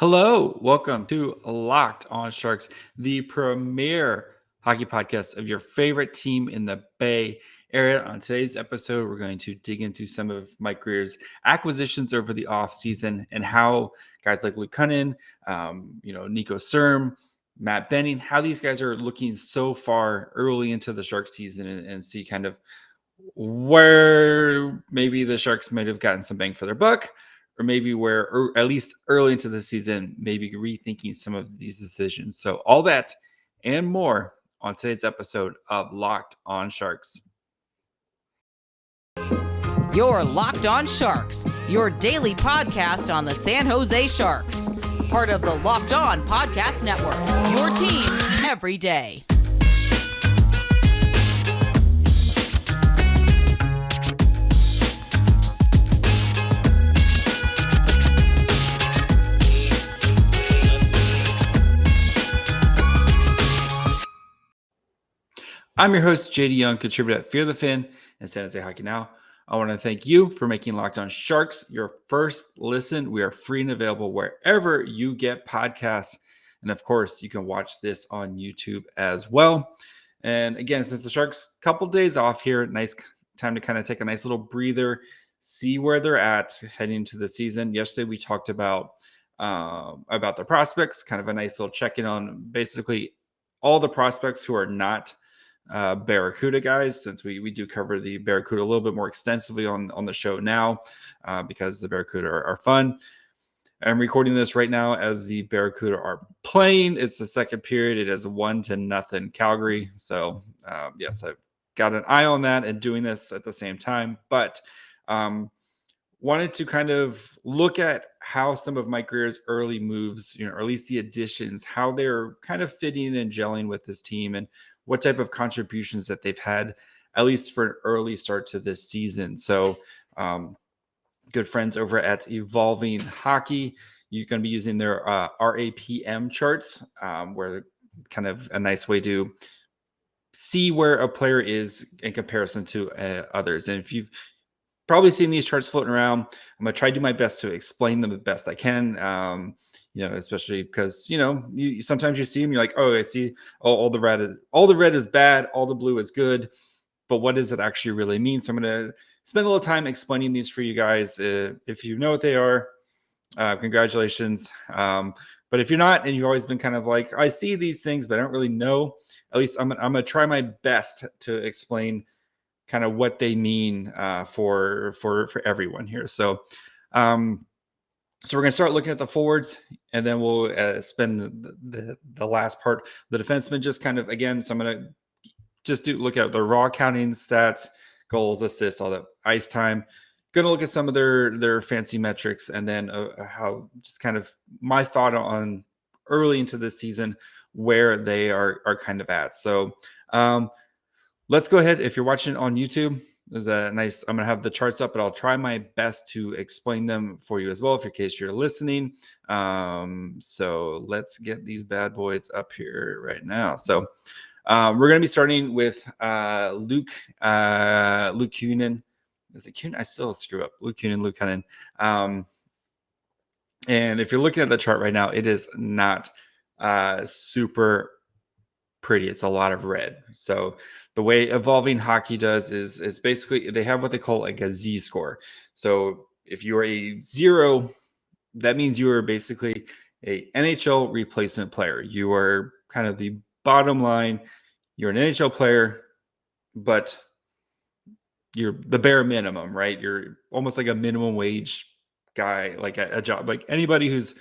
Hello, welcome to Locked On Sharks, the premier hockey podcast of your favorite team in the Bay Area. On today's episode, we're going to dig into some of Mike Grier's acquisitions over the offseason and how guys like Luke Kunin, Nico Sturm, Matt Benning, how these guys are looking so far early into the Sharks season and see kind of where maybe the Sharks might have gotten some bang for their buck, or maybe where, or at least early into the season, maybe rethinking some of these decisions. So all that and more on today's episode of Locked On Sharks. You're Locked On Sharks, your daily podcast on the San Jose Sharks. Part of the Locked On Podcast Network, your team every day. I'm your host, JD Young, contributor at Fear the Fin and San Jose Hockey Now. I want to thank you for making Locked On Sharks your first listen. We are free and available wherever you get podcasts. And of course, you can watch this on YouTube as well. And again, since the Sharks couple days off here, nice time to kind of take a nice little breather, see where they're at heading into the season. Yesterday, we talked about the prospects, kind of a nice little check-in on basically all the prospects who are not Barracuda guys, since we do cover the Barracuda a little bit more extensively on the show now because the Barracuda are fun. I'm recording this right now as the Barracuda are playing. It's the second period. It is 1-0 Calgary. So yes, I've got an eye on that and doing this at the same time. But wanted to kind of look at how some of Mike Grier's early moves, or at least the additions, how they're kind of fitting and gelling with this team and what type of contributions that they've had, at least for an early start to this season. So good friends over at Evolving Hockey, you're going to be using their RAPM charts, where kind of a nice way to see where a player is in comparison to others. And if you've probably seen these charts floating around, I'm going to try to do my best to explain them the best I can. Especially because, you sometimes you see them, you're like, oh, I see all the red is bad, all the blue is good. But what does it actually really mean? So I'm going to spend a little time explaining these for you guys. If you know what they are, congratulations. But if you're not, and you've always been kind of like, I see these things, but I don't really know, at least I'm going to try my best to explain kind of what they mean for everyone here. So we're going to start looking at the forwards, and then we'll spend the last part, the defensemen, just kind of, again, so I'm going to just look at the raw counting stats, goals, assists, all that ice time. Going to look at some of their fancy metrics, and then how just kind of my thought on early into this season, where they are kind of at. So let's go ahead. If you're watching on YouTube, there's a nice, I'm going to have the charts up, but I'll try my best to explain them for you as well, in case you're listening. So let's get these bad boys up here right now. So we're going to be starting with Luke Kunin. Is it Kunin? I still screw up. Luke Kunin. And if you're looking at the chart right now, it is not super pretty. It's a lot of red. So the way Evolving Hockey does is basically they have what they call like a Z score. So if you're a 0, that means you are basically a NHL replacement player. You are kind of the bottom line. You're an NHL player, but you're the bare minimum, right? You're almost like a minimum wage guy, like a job, like anybody who's,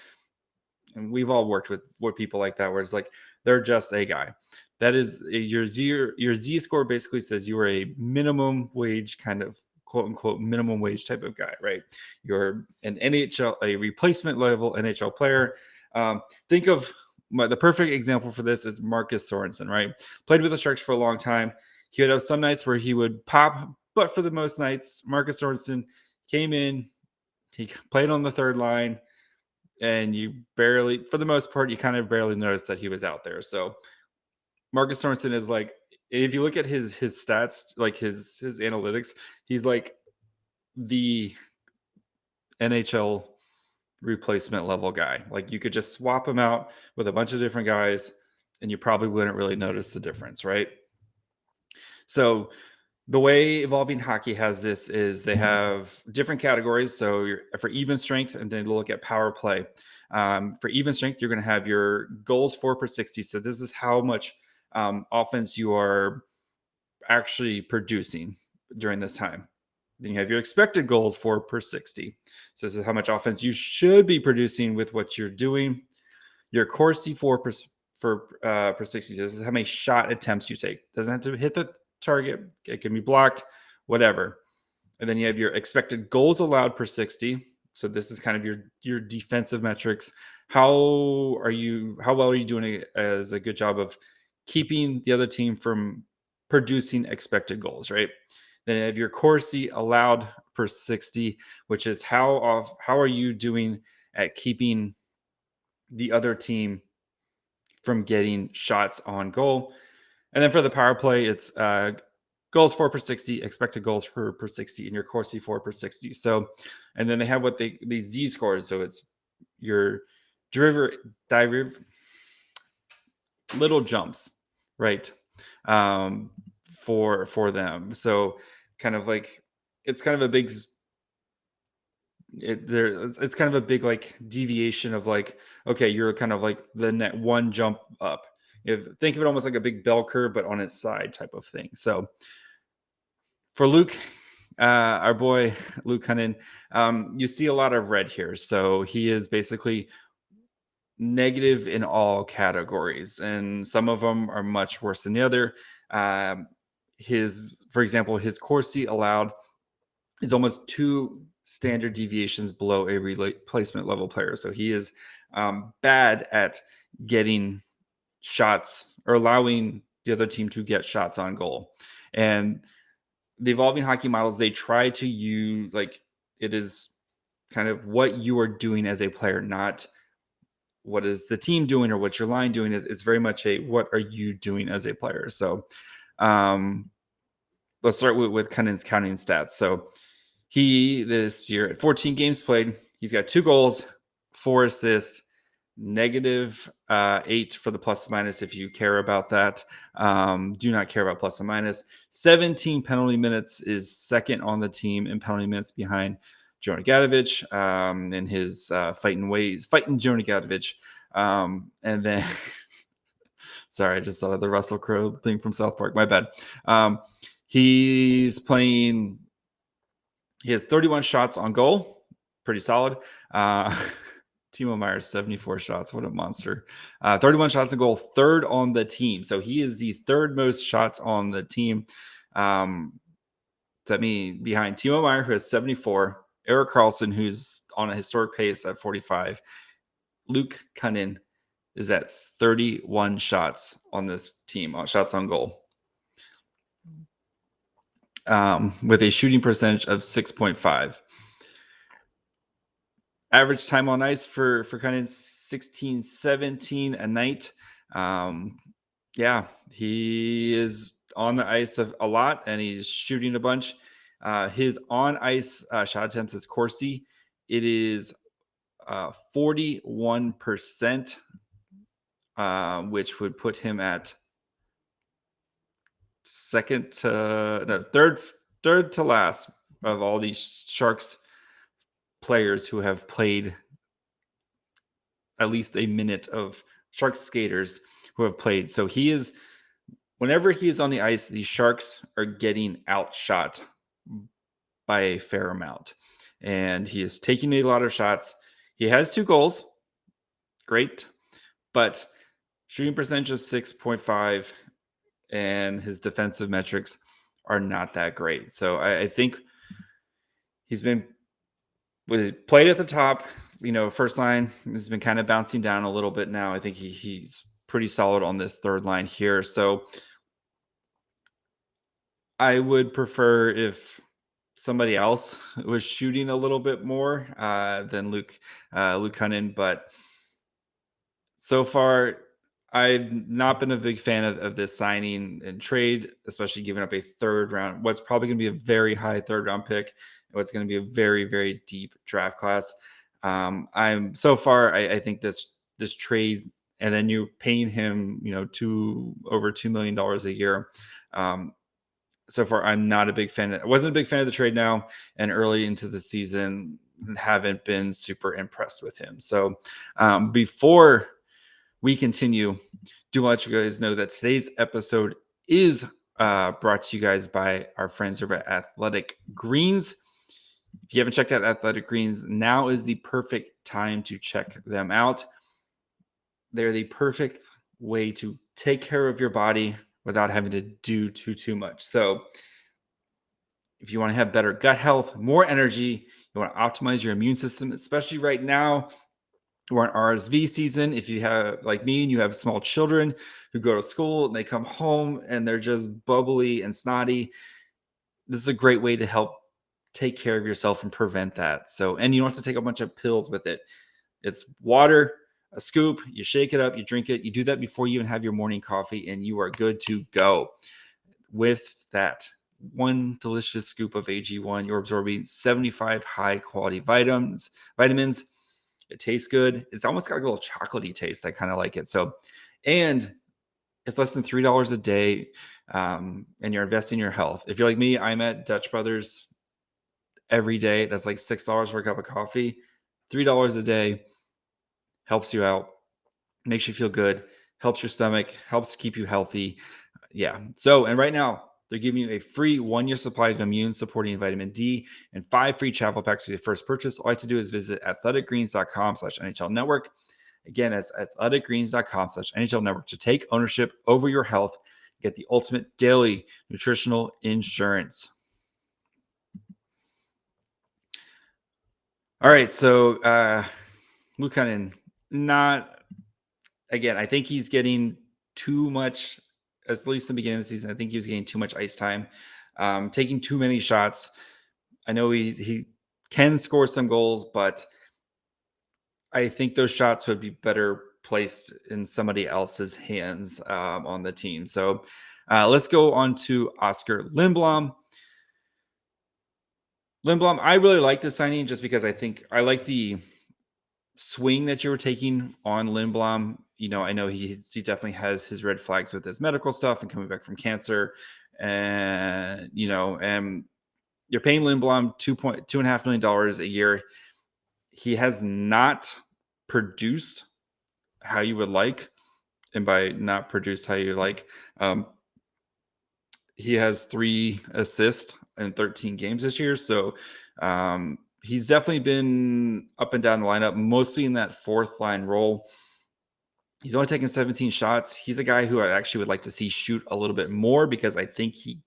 and we've all worked with people like that, where it's like they're just a guy. That is your Z score basically says you are a minimum wage kind of quote unquote minimum wage type of guy, right? You're an NHL, a replacement level NHL player. Think of the perfect example for this is Marcus Sorensen, right? Played with the Sharks for a long time. He would have some nights where he would pop, but for the most nights, Marcus Sorensen came in, he played on the third line, and you barely, for the most part, you kind of barely noticed that he was out there. So Marcus Sorensen is like, if you look at his stats, like his analytics, he's like the NHL replacement level guy. Like you could just swap him out with a bunch of different guys and you probably wouldn't really notice the difference, right? So the way Evolving Hockey has this is they have different categories. So for even strength, and then look at power play. For even strength, you're going to have your goals for per 60. So this is how much offense you are actually producing during this time. Then you have your expected goals for per 60. So this is how much offense you should be producing with what you're doing. Your Corsi for per 60. This is how many shot attempts you take. Doesn't have to hit the target. It can be blocked, whatever. And then you have your expected goals allowed per 60. So this is kind of your defensive metrics. How well are you doing as a good job of keeping the other team from producing expected goals, right? Then you have your Corsi allowed per 60, which is how are you doing at keeping the other team from getting shots on goal. And then for the power play, it's goals for per 60, expected goals per 60, and your Corsi for per 60. So, and then they have these Z scores. So it's your little jumps, right? For them. So kind of like, it's kind of a big, it's kind of a big like deviation of like, okay, you're kind of like the net one jump up. Think of it almost like a big bell curve, but on its side type of thing. So for Luke, our boy Luke Kunin, you see a lot of red here. So he is basically negative in all categories, and some of them are much worse than the other. For example, his Corsi allowed is almost 2 standard deviations below a replacement level player. So he is bad at getting shots or allowing the other team to get shots on goal. And the Evolving Hockey models, they try to use, like, it is kind of what you are doing as a player, not what is the team doing or what your line doing. It's very much a what are you doing as a player. So let's start with Kunin's counting stats. So he, this year at 14 games played, he's got 2 goals, 4 assists, -8 for the plus minus if you care about that. Do not care about plus and minus. 17 penalty minutes, is second on the team in penalty minutes behind Jonah Gadovich in his fighting Jonah Gadovich. And then, sorry, I just saw the Russell Crowe thing from South Park. My bad. He has 31 shots on goal. Pretty solid. Timo Meier's 74 shots. What a monster. 31 shots on goal, third on the team. So he is the third most shots on the team. That means behind Timo Meier, who has 74, Erik Karlsson, who's on a historic pace at 45. Luke Kunin is at 31 shots on this team, shots on goal. With a shooting percentage of 6.5. Average time on ice for Kunin, 16-17 a night. Yeah, he is on the ice a lot, and he's shooting a bunch. His on-ice shot attempts is Corsi. It is 41%, which would put him at third to last of all these Sharks players who have played at least a minute, of Sharks skaters who have played. So whenever he is on the ice, these Sharks are getting outshot by a fair amount. And he is taking a lot of shots. He has 2 goals. Great. But shooting percentage of 6.5 and his defensive metrics are not that great. So I think he's been played at the top, first line. Has been kind of bouncing down a little bit now. I think he's pretty solid on this third line here. So I would prefer if somebody else was shooting a little bit more than Luke Kunin. But so far, I've not been a big fan of this signing and trade, especially giving up a third round, what's probably going to be a very high third round pick, what's going to be a very, very deep draft class. I'm so far, I think this trade, and then you're paying him, over $2 million a year. So far, I'm not a big fan. I wasn't a big fan of the trade now, and early into the season, haven't been super impressed with him. So before we continue, do want you guys know that today's episode is brought to you guys by our friends over at Athletic Greens. If you haven't checked out Athletic Greens, now is the perfect time to check them out. They're the perfect way to take care of your body without having to do too much. So if you want to have better gut health, more energy, you want to optimize your immune system, especially right now, we're in RSV season. If you have, like me, and you have small children who go to school and they come home and they're just bubbly and snotty, this is a great way to help take care of yourself and prevent that. So, and you don't have to take a bunch of pills with it. It's water, a scoop, you shake it up, you drink it. You do that before you even have your morning coffee, and you are good to go. With that one delicious scoop of AG1, you're absorbing 75 high quality vitamins. It tastes good. It's almost got a little chocolatey taste. I kind of like it. So, and it's less than $3 a day, and you're investing in your health. If you're like me, I'm at Dutch Brothers every day. That's like $6 for a cup of coffee. $3 a day helps you out, makes you feel good, helps your stomach, helps keep you healthy. Yeah. So, and right now, they're giving you a free 1-year supply of immune-supporting vitamin D and 5 free travel packs with your first purchase. All you have to do is visit athleticgreens.com/NHL Network. Again, that's athleticgreens.com/NHL Network to take ownership over your health. Get the ultimate daily nutritional insurance. All right, so Luke Kunin, I think he's getting too much, at least in the beginning of the season. I think he was getting too much ice time, taking too many shots. I know he can score some goals, but I think those shots would be better placed in somebody else's hands on the team. So let's go on to Oscar Lindblom. I really like this signing just because I think I like the swing that you were taking on Lindblom. I know he definitely has his red flags with his medical stuff and coming back from cancer. And, and you're paying Lindblom $2.5 million a year. He has not produced how you would like. And by not produced how you like, he has 3 assists in 13 games this year. So he's definitely been up and down the lineup, mostly in that fourth line role. He's only taken 17 shots. He's a guy who I actually would like to see shoot a little bit more because I think he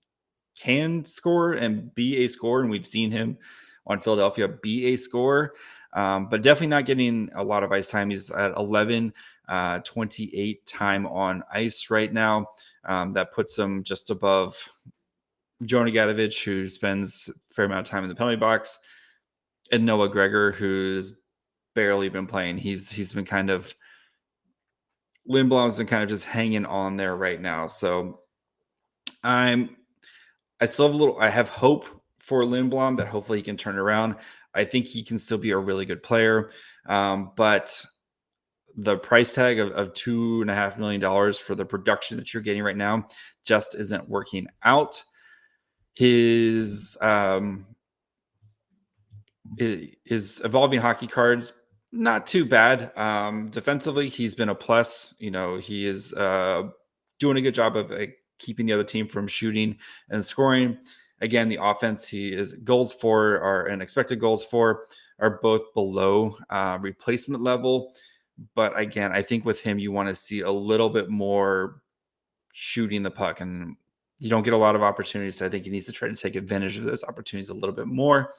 can score and be a scorer. And we've seen him on Philadelphia be a scorer, but definitely not getting a lot of ice time. He's at 28 time on ice right now. That puts him just above Jonah Gadovich, who spends a fair amount of time in the penalty box, and Noah Gregor, who's barely been playing. He's been kind of, Lindblom's been kind of just hanging on there right now. So I have hope for Lindblom that hopefully he can turn around. I think he can still be a really good player. But the price tag of $2.5 million for the production that you're getting right now just isn't working out. His evolving hockey cards, not too bad. Defensively, he's been a plus. He is doing a good job of keeping the other team from shooting and scoring. Again, the offense, he is goals for and expected goals for are both below replacement level. But again, I think with him, you want to see a little bit more shooting the puck, and you don't get a lot of opportunities. So I think he needs to try to take advantage of those opportunities a little bit more.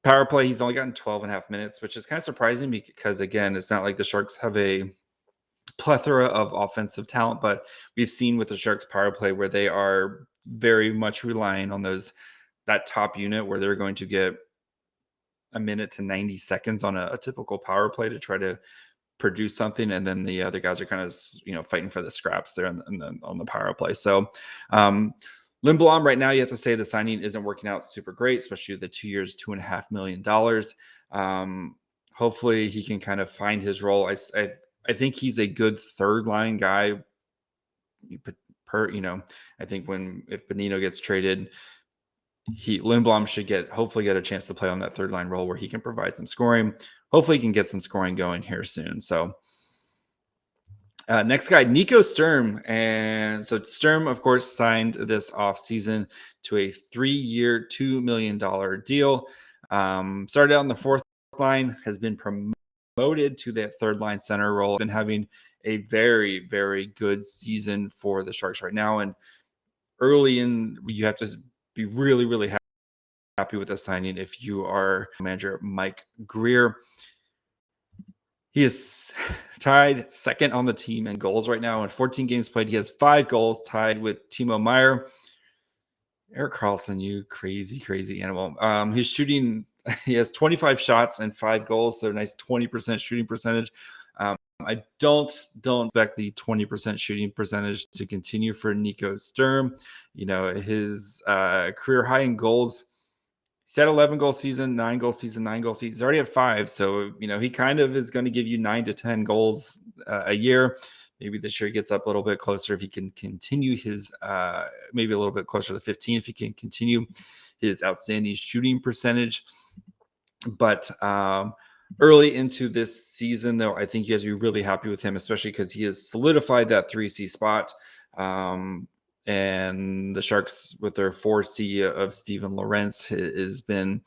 Power play, he's only gotten 12.5 minutes, which is kind of surprising because, again, it's not like the Sharks have a plethora of offensive talent, but we've seen with the Sharks power play where they are very much relying on that top unit where they're going to get a minute to 90 seconds on a typical power play to try to produce something, and then the other guys are kind of fighting for the scraps there on the power play. So Lindblom right now, you have to say the signing isn't working out super great, especially the 2 years, $2.5 million. hopefully he can kind of find his role. I think he's a good third line guy. I think if Bonino gets traded, Lindblom should hopefully get a chance to play on that third line role where he can provide some scoring. Hopefully he can get some scoring going here soon. So next guy, Nico Sturm. And so Sturm, of course, signed this offseason to a 3-year, $2 million deal. Started out on the fourth line, has been promoted to that third line center role. Been having a very, very good season for the Sharks right now. And early in, you have to be really, really happy with the signing if you are manager Mike Grier. He is tied second on the team in goals right now. In 14 games played, he has 5 goals, tied with Timo Meier. Erik Karlsson, you crazy, crazy animal. He's shooting, he has 25 shots and 5 goals, so a nice 20% shooting percentage. I don't expect the 20% shooting percentage to continue for Nico Sturm. His career high in goals, he's had 11 goal season, 9 goal season, 9 goal season. He's already at 5. So, he kind of is going to give you 9 to 10 goals a year. Maybe this year he gets up a little bit closer if he can continue his, maybe a little bit closer to 15 if he can continue his outstanding shooting percentage. But early into this season, though, I think you guys be really happy with him, especially because he has solidified that 3C spot. And the Sharks with their 4C of Steven Lorentz has been,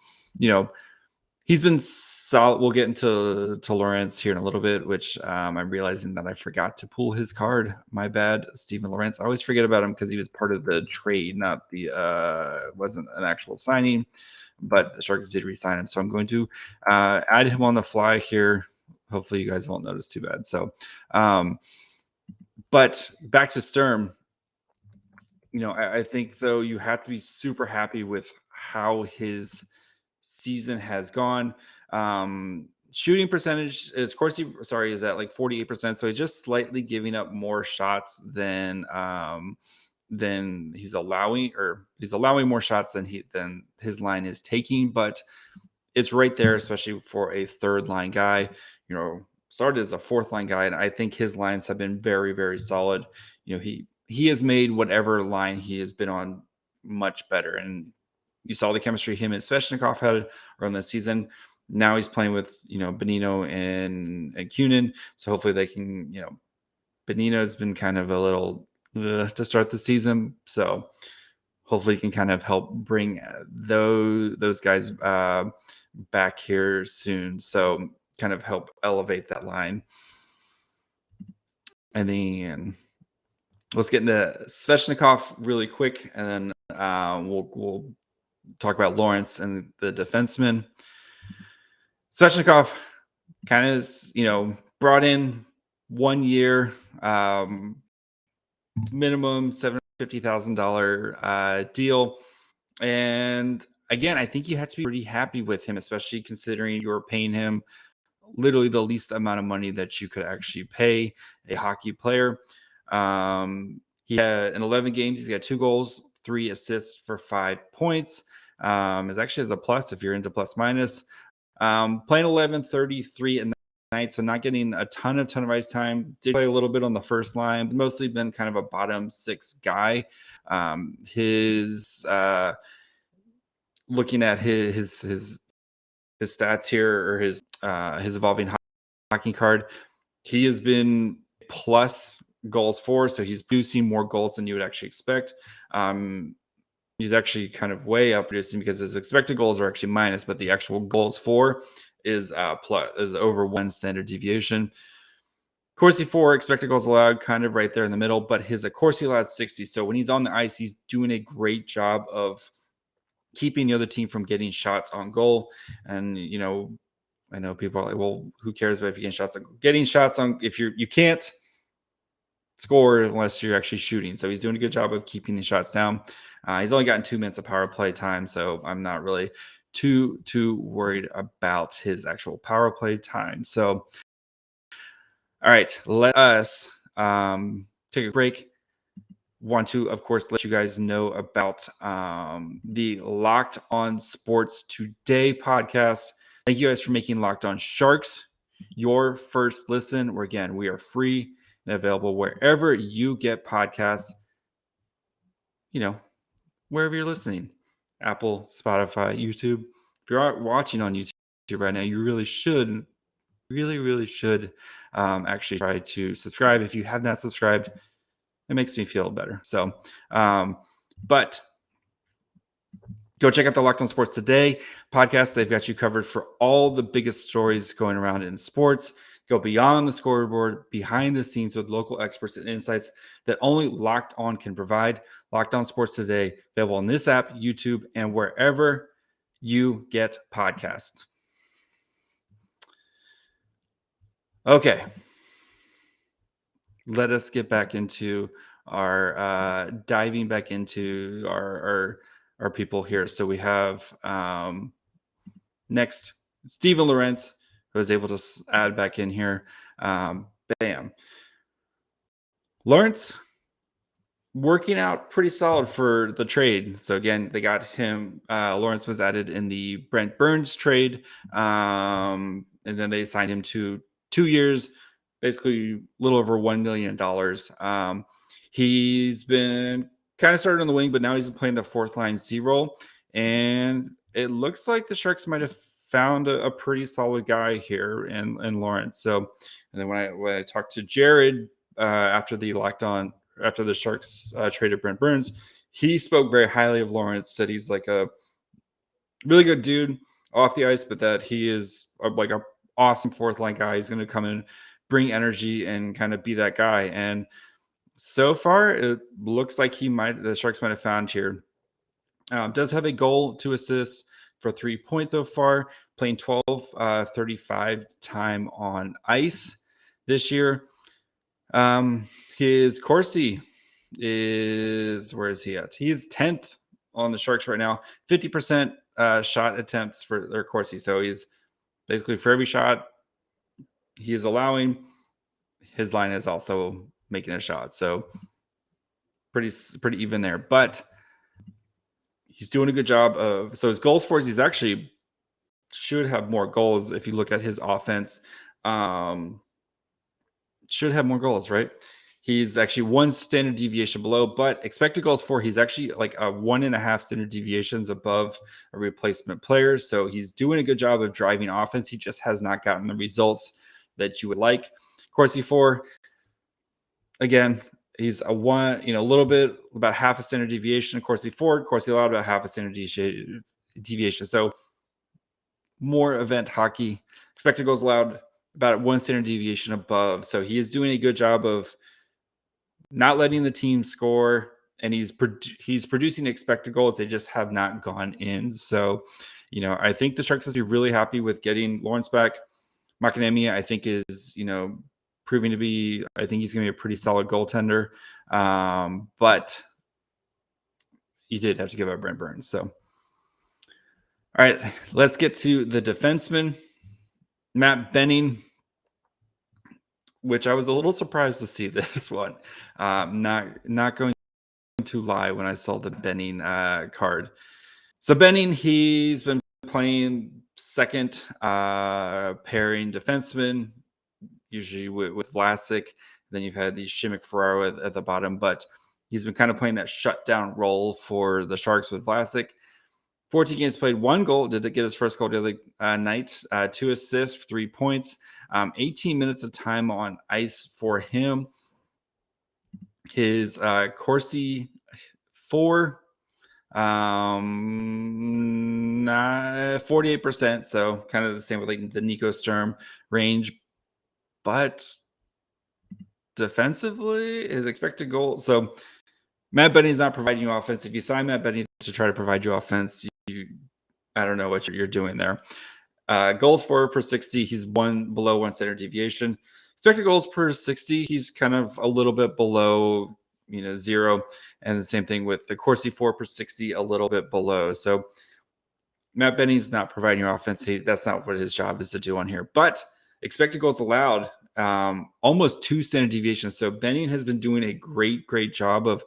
he's been solid. We'll get into Lorentz here in a little bit, which I'm realizing that I forgot to pull his card. My bad, Steven Lorentz. I always forget about him because he was part of the trade, not wasn't an actual signing, but the Sharks did re-sign him. So I'm going to add him on the fly here. Hopefully you guys won't notice too bad. So, but back to Sturm. I think, though, you have to be super happy with how his season has gone. Shooting percentage is, of course, is at like 48%. So he's just slightly giving up more shots than he's allowing, or he's allowing more shots than his line is taking. But it's right there, especially for a third line guy. Started as a fourth line guy, and I think his lines have been very, very solid. He has made whatever line he has been on much better. And you saw the chemistry him and Svechnikov had early in the season. Now he's playing with, Bonino and Kunin. So hopefully they can, Bonino's been kind of a little to start the season. So hopefully he can kind of help bring those guys back here soon. So kind of help elevate that line. And then let's get into Svechnikov really quick, and then we'll talk about Lorentz and the defenseman. Svechnikov kind of is, brought in 1 year, minimum $750,000 deal. And again, I think you have to be pretty happy with him, especially considering you're paying him literally the least amount of money that you could actually pay a hockey player. He had in 11 games, he's got 2 goals, 3 assists for 5 points. Is actually as a plus if you're into plus minus. Playing 11, 33 a night, so not getting a ton of ice time. Did play a little bit on the first line, mostly been kind of a bottom 6 guy. Looking at his stats here, or his evolving hockey card, he has been plus goals for, so he's producing more goals than you would actually expect. He's actually kind of way up producing because his expected goals are actually minus, but the actual goals for is plus, is over 1 standard deviation. Corsi 4, expected goals allowed, kind of right there in the middle, but his Corsi allowed 60. So when he's on the ice, he's doing a great job of keeping the other team from getting shots on goal. And I know people are like, well, who cares about if you get shots on getting shots on, if you can't score unless you're actually shooting. So he's doing a good job of keeping the shots down. He's only gotten 2 minutes of power play time, so I'm not really too worried about his actual power play time. So all right, let us take a break. Want to, of course, let you guys know about the Locked On Sports Today podcast. Thank you guys for making Locked On Sharks your first listen. We are free and available wherever you get podcasts, wherever you're listening. Apple, Spotify, YouTube. If you're watching on YouTube right now, you really should, really should actually try to subscribe. If you have not subscribed, it makes me feel better. So, but go check out the Locked On Sports Today podcast. They've got you covered for all the biggest stories going around in sports. Go beyond the scoreboard, behind the scenes with local experts and insights that only Locked On can provide. Locked On Sports Today, available on this app, YouTube, and wherever you get podcasts. Okay. Let us get back into our diving back into our people here. So we have next Steven Lorentz, who was able to add back in here. Bam. Lawrence working out pretty solid for the trade. So again, they got him. Lawrence was added in the Brent Burns trade. And then they signed him to 2 years, basically a little over $1 million. He's been kind of started on the wing, but now he's been playing the fourth line C role. And it looks like the Sharks might have found a pretty solid guy here in Lawrence. So, and then when I talked to Jared after the Sharks traded Brent Burns, he spoke very highly of Lawrence, said he's like a really good dude off the ice, but that he is like a awesome fourth line guy. He's going to come in, bring energy, and kind of be that guy. And so far, it looks like the Sharks might have found here. Does have a goal, 2 assists for 3 points so far, playing 35 time on ice this year. His Corsi is, where is he at? He's 10th on the Sharks right now, 50% shot attempts for their Corsi. So he's basically, for every shot he is allowing, his line is also making a shot. So pretty even there. But he's doing a good job so his goals for, he's actually should have more goals. If you look at his offense, should have more goals, right? He's actually 1 standard deviation below, but expected goals for, he's actually like a 1.5 standard deviations above a replacement player. So he's doing a good job of driving offense. He just has not gotten the results that you would like. Corsi 4, again, he's a little bit, about half a standard deviation. Corsi 4, Corsi allowed about half a standard deviation. So more event hockey. Expected goals allowed about 1 standard deviation above. So he is doing a good job of not letting the team score, and he's producing expected goals. They just have not gone in. So, I think the Sharks will be really happy with getting Lawrence back. Makiniemi, I think, is, proving to be, I think he's going to be a pretty solid goaltender. But you did have to give up Brent Burns. So, all right, let's get to the defenseman, Matt Benning, which I was a little surprised to see this one. Not going to lie when I saw the Benning card. So Benning, he's been playing second pairing defenseman, usually with Vlasic. Then you've had the Shimek Ferraro at the bottom, but he's been kind of playing that shutdown role for the Sharks with Vlasic. 14 games played, 1 goal. Did get his first goal the other night. 2 assists, 3 points. 18 minutes of time on ice for him. His Corsi 4, 48%. So kind of the same with like the Nico Sturm range. But defensively, his expected goal. So Matt Benning's not providing you offense. If you sign Matt Benning to try to provide you offense, I don't know what you're doing there. Goals for per 60, he's below 1 standard deviation. Expected goals per 60, he's kind of a little bit below, 0. And the same thing with the Corsi 4 per 60, a little bit below. So Matt Benning's not providing you offense. That's not what his job is to do on here. But expected goals allowed, almost 2 standard deviations. So Benning has been doing a great job of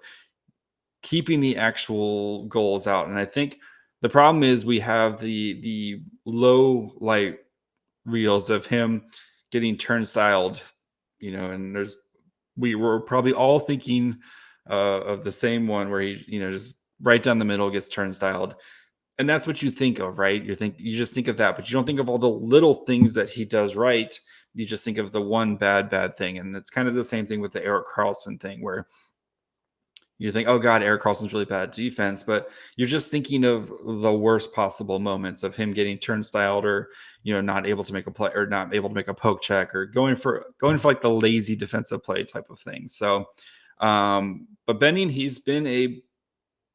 keeping the actual goals out. And I think The problem is we have the low light reels of him getting turnstiled, and we were probably all thinking of the same one where he, just right down the middle gets turnstiled. And that's what you think of, right? You just think of that, but you don't think of all the little things that he does right. You just think of the one bad thing. And it's kind of the same thing with the Erik Karlsson thing where you think, oh God, Erik Karlsson's really bad defense, but you're just thinking of the worst possible moments of him getting turnstiled or, not able to make a play or not able to make a poke check or going for like the lazy defensive play type of thing. So, but Benning, he's been a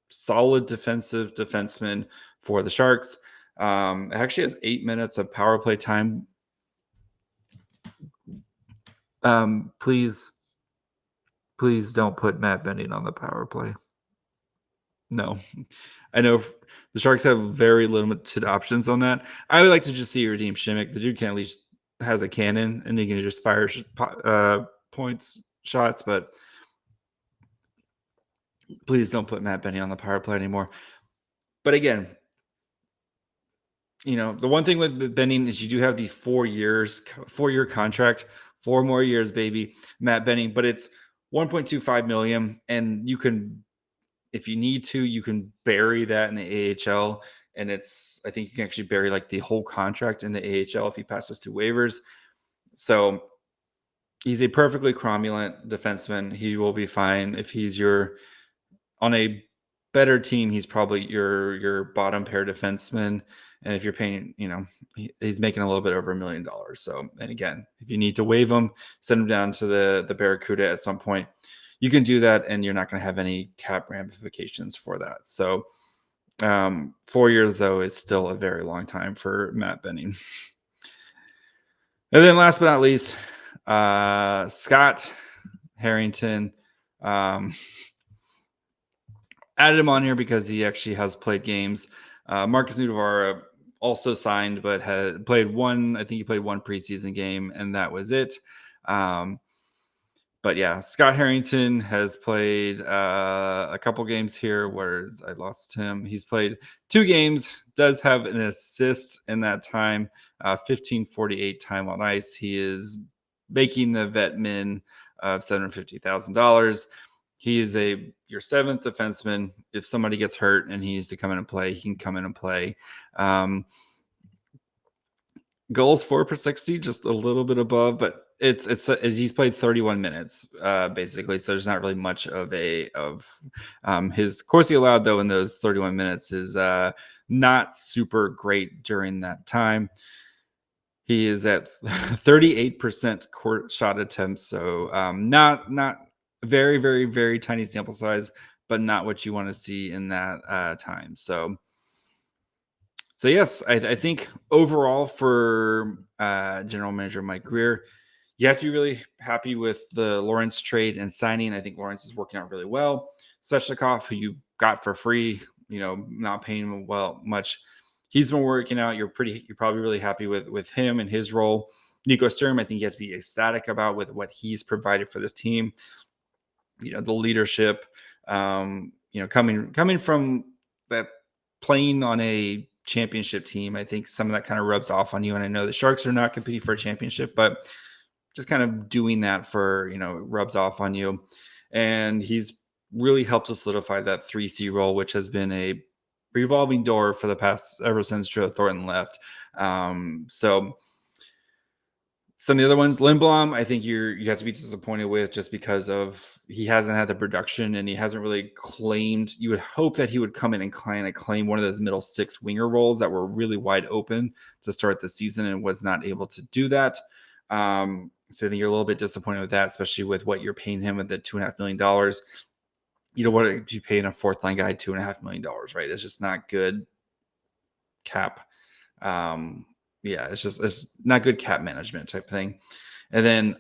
solid defensive defenseman for the Sharks. It actually has 8 minutes of power play time. Please don't put Matt Benning on the power play. No, I know the Sharks have very limited options on that. I would like to just see Radim Šimić. The dude can at least has a cannon and he can just fire shots, but please don't put Matt Benning on the power play anymore. But again, the one thing with Benning is you do have the 4-year contract, 4 more years, baby, Matt Benning, but it's $1.25 million, and you can, if you need to, you can bury that in the AHL, and I think you can actually bury like the whole contract in the AHL if he passes 2 waivers. So he's a perfectly cromulent defenseman. He will be fine. If he's on a better team, he's probably your bottom pair defenseman. And if you're paying, he's making a little bit over $1 million. So, and again, if you need to waive him, send him down to the Barracuda at some point, you can do that, and you're not going to have any cap ramifications for that. So 4 years, though, is still a very long time for Matt Benning. And then last but not least, Scott Harrington. Added him on here because he actually has played games. Marcus Nudavara also signed, but had played one. I think he played one preseason game, and that was it. But yeah, Scott Harrington has played a couple games here where I lost him. He's played 2 games, does have an assist in that time, 15:48 time on ice. He is making the vet min of $750,000. He is your 7th defenseman. If somebody gets hurt and he needs to come in and play, he can come in and play. Goals for per 60, just a little bit above, but he's played 31 minutes basically, so there's not really much of his Corsi allowed though in those 31 minutes is not super great during that time. He is at 38% court shot attempts, so not very, very, very tiny sample size, but not what you want to see in that time. So yes, I think overall for General Manager Mike Grier, you have to be really happy with the Lorentz trade and signing. I think Lorentz is working out really well. Svechnikov, who you got for free, not paying him much. He's been working out. You're probably really happy with him and his role. Nico Sturm, I think you have to be ecstatic about with what he's provided for this team. The leadership, coming from that, playing on a championship team. I think some of that kind of rubs off on you. And I know the Sharks are not competing for a championship, but just kind of doing that rubs off on you. And he's really helped to solidify that 3C role, which has been a revolving door for the past, ever since Joe Thornton left. So some of the other ones, Lindblom, I think you have to be disappointed with just because of he hasn't had the production and he hasn't really claimed. You would hope that he would come in and claim one of those middle 6 winger roles that were really wide open to start the season and was not able to do that. So I think you're a little bit disappointed with that, especially with what you're paying him at the $2.5 million. You don't want to be paying a 4th line guy $2.5 million, right? That's just not good cap. It's not good cap management type thing. And then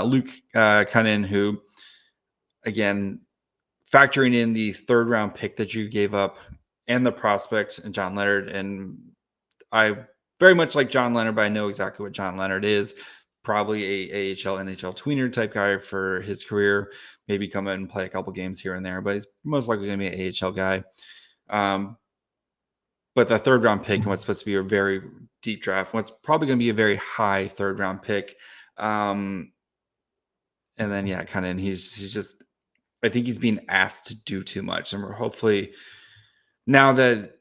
Luke Kunin, who, again, factoring in the 3rd round pick that you gave up and the prospect and John Leonard. And I very much like John Leonard, but I know exactly what John Leonard is. Probably a AHL, NHL tweener type guy for his career. Maybe come in and play a couple games here and there, but he's most likely going to be an AHL guy. but the third round pick and what's supposed to be a very deep draft, what's probably going to be a very high third round pick. And then, yeah, kind of, and he's just, I think he's being asked to do too much. And we're hopefully now that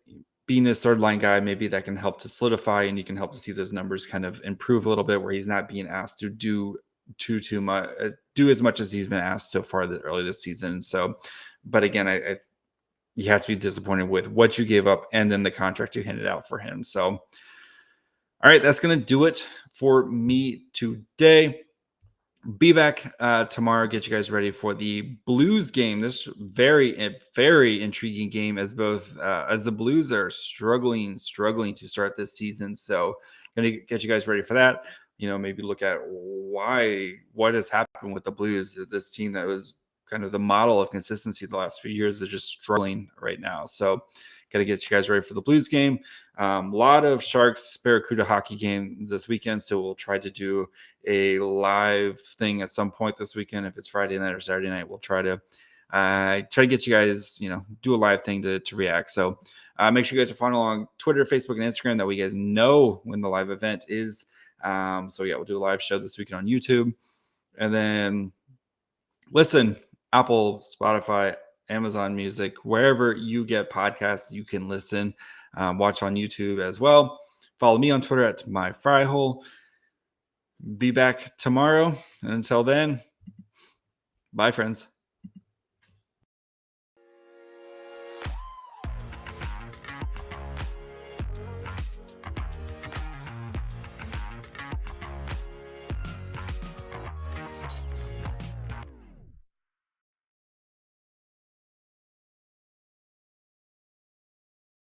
being a third line guy, maybe that can help to solidify and you can help to see those numbers kind of improve a little bit where he's not being asked to do too much, do as much as he's been asked so far early this season. So, but again, I you have to be disappointed with what you gave up and then the contract you handed out for him. So, all right, that's going to do it for me today. Be back tomorrow. Get you guys ready for the Blues game. This very intriguing game as the Blues are struggling to start this season. So, going to get you guys ready for that. Maybe look at what has happened with the Blues. This team that was kind of the model of consistency the last few years is just struggling right now. So got to get you guys ready for the Blues game. A lot of Sharks Barracuda hockey games this weekend. So we'll try to do a live thing at some point this weekend. If it's Friday night or Saturday night, we'll try to get you guys, do a live thing to react. So make sure you guys are following along Twitter, Facebook, and Instagram. That way you guys know when the live event is. So yeah, we'll do a live show this weekend on YouTube. And then listen, Apple, Spotify, Amazon Music, wherever you get podcasts, you can listen, watch on YouTube as well. Follow me on Twitter at MyFryHole. Be back tomorrow. And until then, bye, friends.